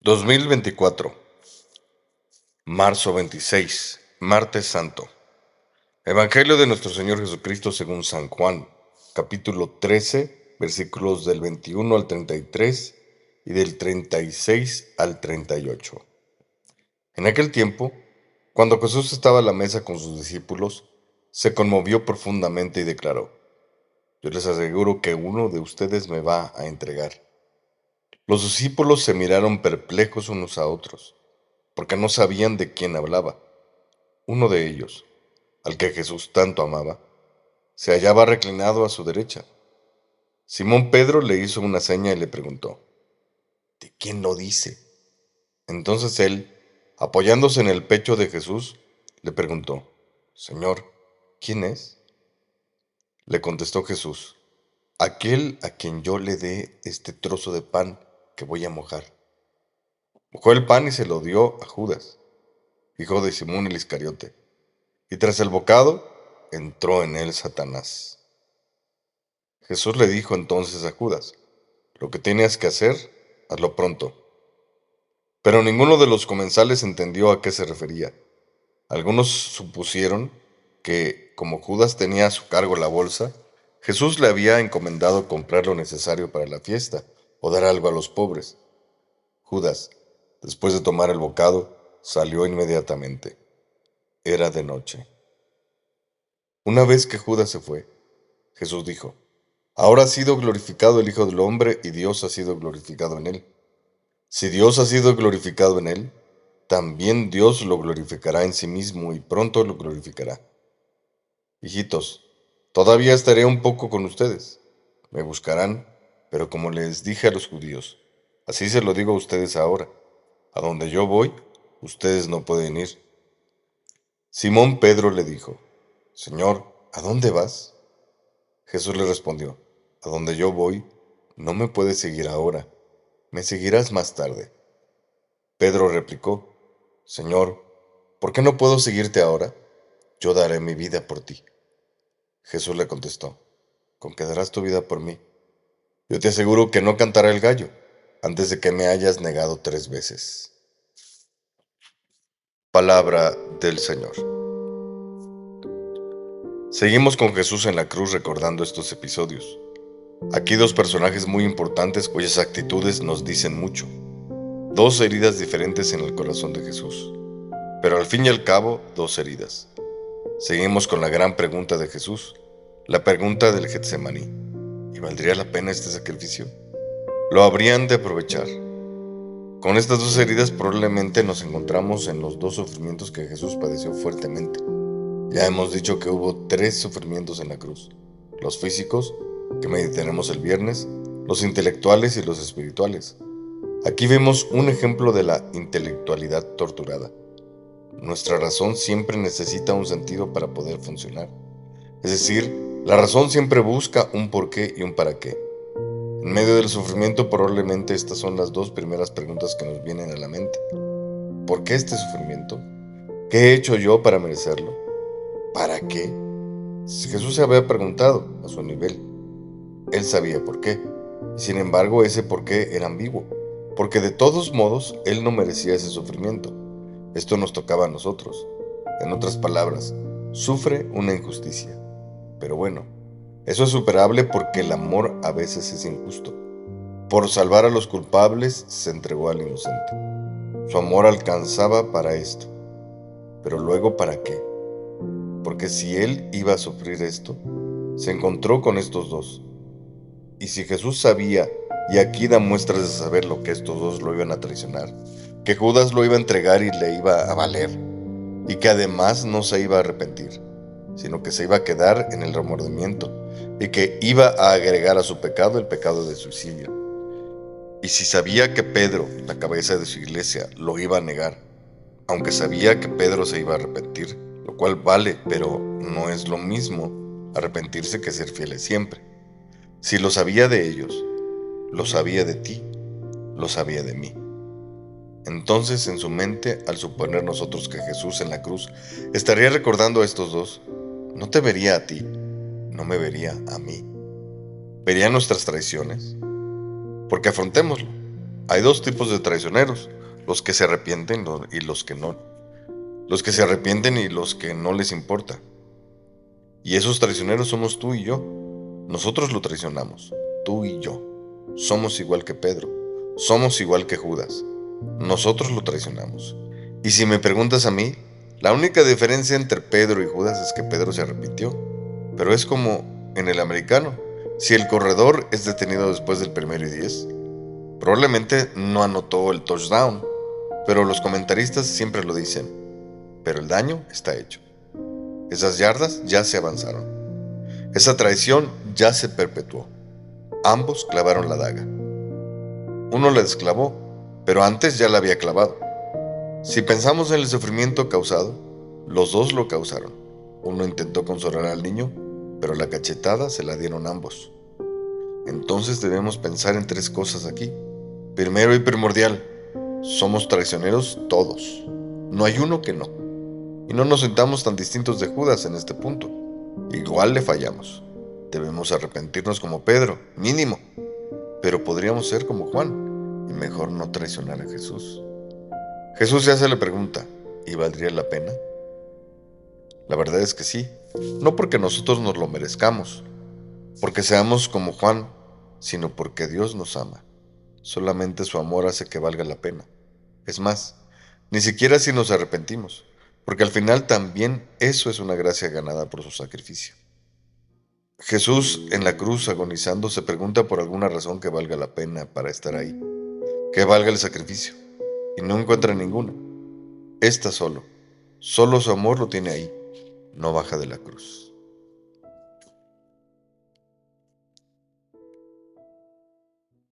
2024, marzo 26, martes santo. Evangelio de nuestro Señor Jesucristo según San Juan, capítulo 13, versículos del 21 al 33 y del 36 al 38. En aquel tiempo, cuando Jesús estaba a la mesa con sus discípulos, se conmovió profundamente y declaró: Yo les aseguro que uno de ustedes me va a entregar. Los discípulos se miraron perplejos unos a otros, porque no sabían de quién hablaba. Uno de ellos, al que Jesús tanto amaba, se hallaba reclinado a su derecha. Simón Pedro le hizo una seña y le preguntó: ¿De quién lo dice? Entonces él, apoyándose en el pecho de Jesús, le preguntó: Señor, ¿quién es? Le contestó Jesús: Aquel a quien yo le dé este trozo de pan que voy a mojar. Mojó el pan y se lo dio a Judas, hijo de Simón el Iscariote, y tras el bocado entró en él Satanás. Jesús le dijo entonces a Judas: Lo que tienes que hacer, hazlo pronto. Pero ninguno de los comensales entendió a qué se refería. Algunos supusieron que, como Judas tenía a su cargo la bolsa, Jesús le había encomendado comprar lo necesario para la fiesta o dar algo a los pobres. Judas, después de tomar el bocado, salió inmediatamente. Era de noche. Una vez que Judas se fue, Jesús dijo: Ahora ha sido glorificado el Hijo del Hombre y Dios ha sido glorificado en él. Si Dios ha sido glorificado en él, también Dios lo glorificará en sí mismo y pronto lo glorificará. Hijitos, todavía estaré un poco con ustedes. Me buscarán, pero como les dije a los judíos, así se lo digo a ustedes ahora. A donde yo voy, ustedes no pueden ir. Simón Pedro le dijo: Señor, ¿a dónde vas? Jesús le respondió: A donde yo voy, no me puedes seguir ahora, me seguirás más tarde. Pedro replicó: Señor, ¿por qué no puedo seguirte ahora? Yo daré mi vida por ti. Jesús le contestó: ¿Con qué darás tu vida por mí? Yo te aseguro que no cantará el gallo antes de que me hayas negado 3 veces. Palabra del Señor. Seguimos con Jesús en la cruz recordando estos episodios. Aquí 2 personajes muy importantes cuyas actitudes nos dicen mucho. 2 heridas diferentes en el corazón de Jesús, pero al fin y al cabo 2 heridas. Seguimos con la gran pregunta de Jesús, la pregunta del Getsemaní. ¿Y valdría la pena este sacrificio? ¿Lo habrían de aprovechar? Con estas 2 heridas probablemente nos encontramos en los 2 sufrimientos que Jesús padeció fuertemente. Ya hemos dicho que hubo 3 sufrimientos en la cruz: los físicos, que meditaremos el viernes, los intelectuales y los espirituales. Aquí vemos un ejemplo de la intelectualidad torturada. Nuestra razón siempre necesita un sentido para poder funcionar. Es decir, la razón siempre busca un porqué y un para qué. En medio del sufrimiento probablemente estas son las 2 primeras preguntas que nos vienen a la mente. ¿Por qué este sufrimiento? ¿Qué he hecho yo para merecerlo? ¿Para qué? Jesús se había preguntado a su nivel. Él sabía por qué. Sin embargo, ese por qué era ambiguo, porque de todos modos él no merecía ese sufrimiento. Esto nos tocaba a nosotros. En otras palabras, sufre una injusticia. Pero bueno, eso es superable porque el amor a veces es injusto. Por salvar a los culpables se entregó al inocente. Su amor alcanzaba para esto. Pero luego, ¿para qué? Porque si él iba a sufrir esto, se encontró con estos 2. Y si Jesús sabía, y aquí da muestras de saber lo que estos 2 lo iban a traicionar, que Judas lo iba a entregar y le iba a valer, y que además no se iba a arrepentir, sino que se iba a quedar en el remordimiento, y que iba a agregar a su pecado el pecado de suicidio. Y si sabía que Pedro, la cabeza de su iglesia, lo iba a negar, aunque sabía que Pedro se iba a arrepentir, lo cual vale, pero no es lo mismo arrepentirse que ser fieles siempre. Si lo sabía de ellos, lo sabía de ti, lo sabía de mí. Entonces, en su mente, al suponer nosotros que Jesús en la cruz estaría recordando a estos 2, no te vería a ti, no me vería a mí. ¿Vería nuestras traiciones? Porque afrontémoslo. Hay dos tipos de traicioneros, los que se arrepienten y los que no. Los que se arrepienten y los que no les importa. Y esos traicioneros somos tú y yo. Nosotros lo traicionamos, tú y yo. Somos igual que Pedro, somos igual que Judas. Nosotros lo traicionamos. Y si me preguntas a mí, la única diferencia entre Pedro y Judas es que Pedro se arrepintió. Pero es como en el americano. Si el corredor es detenido después del 1º y 10, probablemente no anotó el touchdown, pero los comentaristas siempre lo dicen. Pero el daño está hecho. Esas yardas ya se avanzaron. Esa traición ya se perpetuó. Ambos clavaron la daga. Uno la desclavó, pero antes ya la había clavado. Si pensamos en el sufrimiento causado, los dos lo causaron. Uno intentó consolar al niño, pero la cachetada se la dieron ambos. Entonces debemos pensar en 3 cosas aquí. Primero y primordial, somos traicioneros todos. No hay uno que no. Y no nos sentamos tan distintos de Judas en este punto. Igual le fallamos. Debemos arrepentirnos como Pedro, mínimo. Pero podríamos ser como Juan y mejor no traicionar a Jesús. Jesús se hace la pregunta, ¿y valdría la pena? La verdad es que sí, no porque nosotros nos lo merezcamos, porque seamos como Juan, sino porque Dios nos ama. Solamente su amor hace que valga la pena. Es más, ni siquiera si nos arrepentimos, porque al final también eso es una gracia ganada por su sacrificio. Jesús en la cruz agonizando se pregunta por alguna razón que valga la pena para estar ahí, que valga el sacrificio, y no encuentra ninguna. Está solo su amor lo tiene ahí, no baja de la cruz.